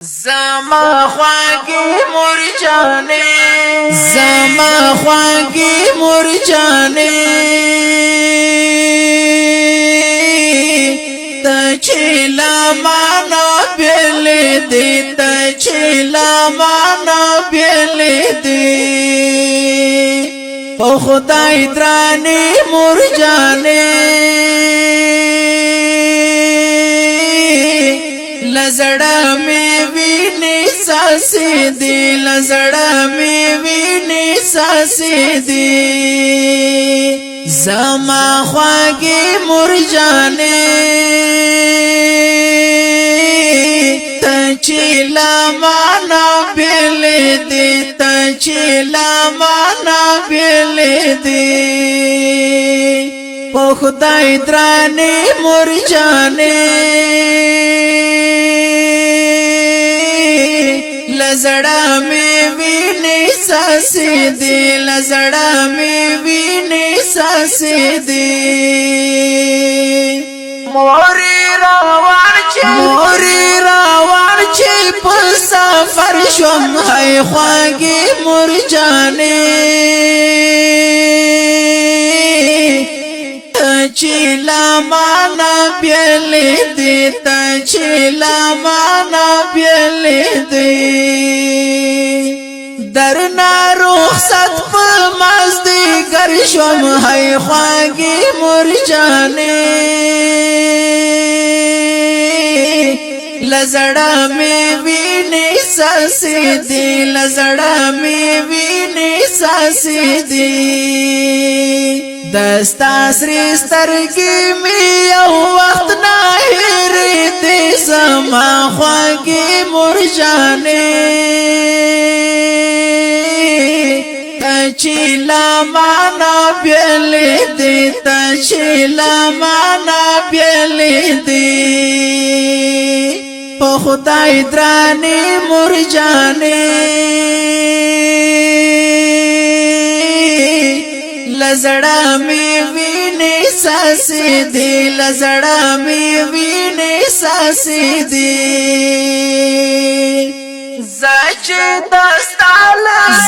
زما خواږی مرجانې زما خواږی مرجانې ته چې لمانه بېلې دې ته چې لمانه بېلې دې په خدای درانې مرجانې لزړه مې ویني ساسې دي لزړه مې ویني ساسې دي زما خواږی مرجانې ته چې لمانه بېلې دې ته چې لمانه بېلې دې په خدای درانې مرجانې لزړه مې ویني ساسې دي لزړه مې ویني ساسې دي مورې راوړ چې په سفر شوم هی خواږی مرجانې ته چې لمانه بېلې دې ته چې لمانه بېلې دې درنا رخصت په مازدیګر شوم هی خواږی مرجانې لزړه مې ویني ساسې دي لزړه مې ویني ساسې دي دستا سری سترګې مې یو وخت نه هېرې دي زما خواږی مرجانې ته چې لمانه بېلې دې ته چې لمانه بېلې دې په خدای درانې مرجانې لزړه مې ویني ساسې دي لزړه مې ویني ساسې دي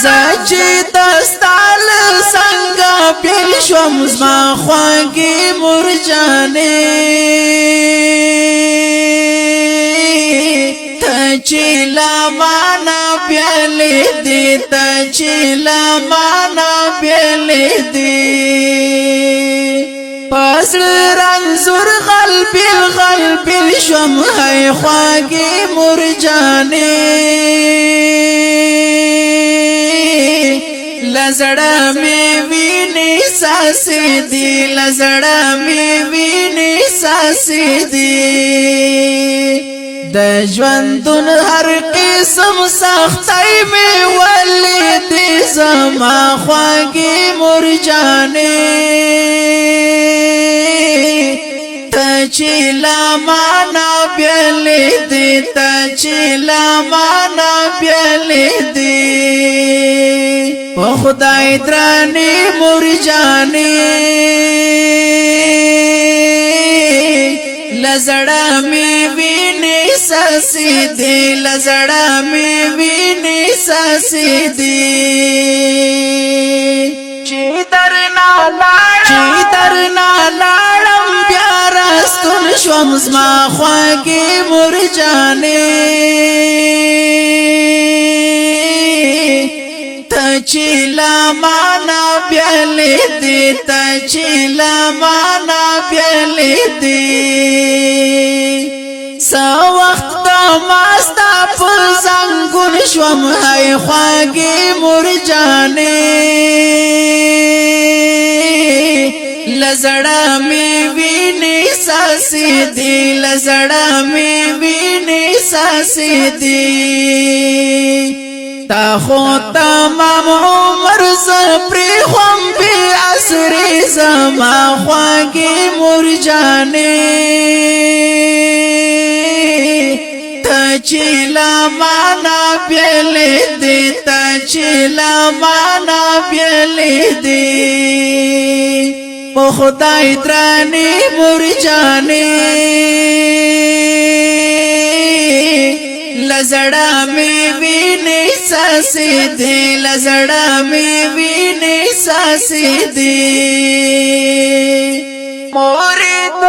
زچې دستال څنګه بیل شوم زما خواږی مرجانې ته چې لمانه بېلې دې ته چې لمانه بېلې دې پسړ رنځور غلبیل شوم هی خواږی مرجانې لزړه مې ویني ساسې دي لزړه مې ویني ساسې دي د ژوندون هر قسم سختۍ مې ولیدې زما خواږی مرجانې ته چې لمانه بېلې دې ته چې لمانه بېلې دې په خدای درانې مرجانې لزړه مې ویني ساسې دي لزړه مې ویني ساسې دي چې درنا لاړم بیا راستون شوم زما خواږی مرجانې ته چې لمانه بېلې دې ته چې لمانه بېلې دې څه وخت د ماستا په زنګون شوم هی خواږی مرجانې لزړه مې ویني ساسې دي لزړه مې ویني ساسې دي تا خو تمام عمر زپری خوم بی اسری زما خواږی مرجانې ته چې لمانه بېلې دې ته چې لمانه بېلې دې په خدای درانې مرجانې لزړه مې وینې ساسې دي لزړه مې وینې ساسې دي مرید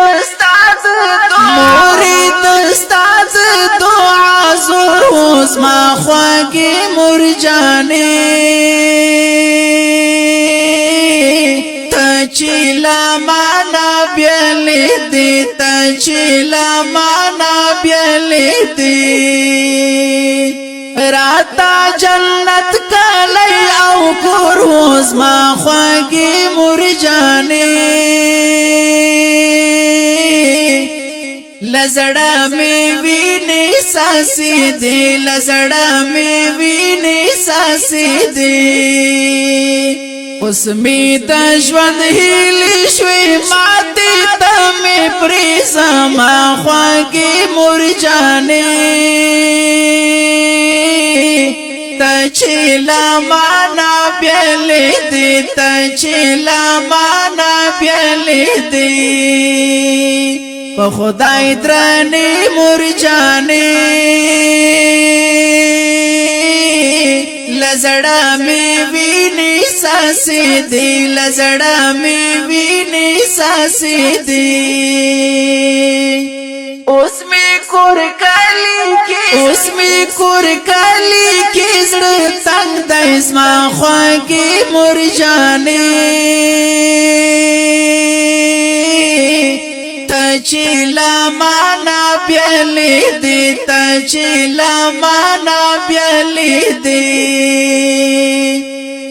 استاد دعا زور اوس ما خواږې مور جانې ته چې لا مانا بیلې دي ته چې لا مانا بیلې دي راتا جنت کلی او کور اوس ما خواږې مور جانې لزړه مې وینې ساسې دي لزړه مې وینې ساسې دي اوس مې د ژوند هیلې شوې ماتې ته مې پرې زما خواږې مور جانې ته چې لا مانا بیلې دي ته چې لا مانا بیلې دي په خدای درنې مور جانې لزړه مې وینې ساسې دي لزړه مې وینې ساسې دي اوس مې کور کلی کې زړه تنګ دی زما خواږې مور جانې ته چې لا مانا بیلې دي ته چې لا مانا بیلې دي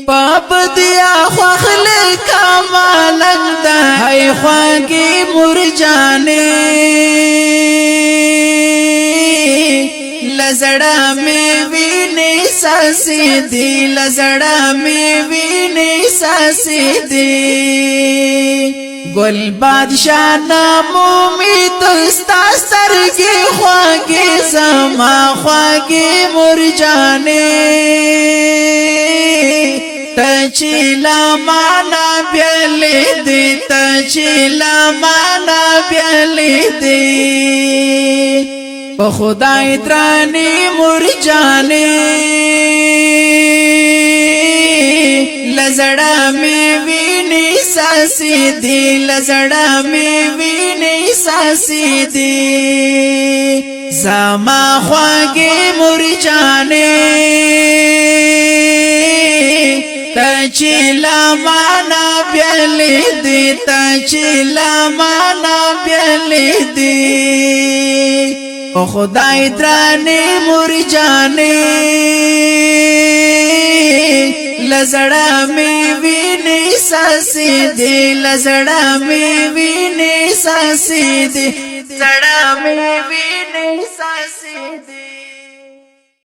پاپ دیا خوخل کمالک دا ہے خواږې مور جانې لزړه مې وینې ساسې دي لزړه مې وینې ساسې دي گل بادشاہ نامومی دستا سترګې خواږې زما خواږې مور جانې ته چې لا مانا بیلې دي ته چې لا مانا بیلې دي په خدای درنې مور جانې لزړه مې وینې ساسې دي لزړه مې وینې ساسې دي زما خواږې مور جانې ته چې لا مانا بیلې دي ته چې لا مانا بیلې دي په خدای درنې مور جانې لزړه مې وینې ساسې دي لزړه مې وینې ساسې دي زړه مې وینې ساسې دي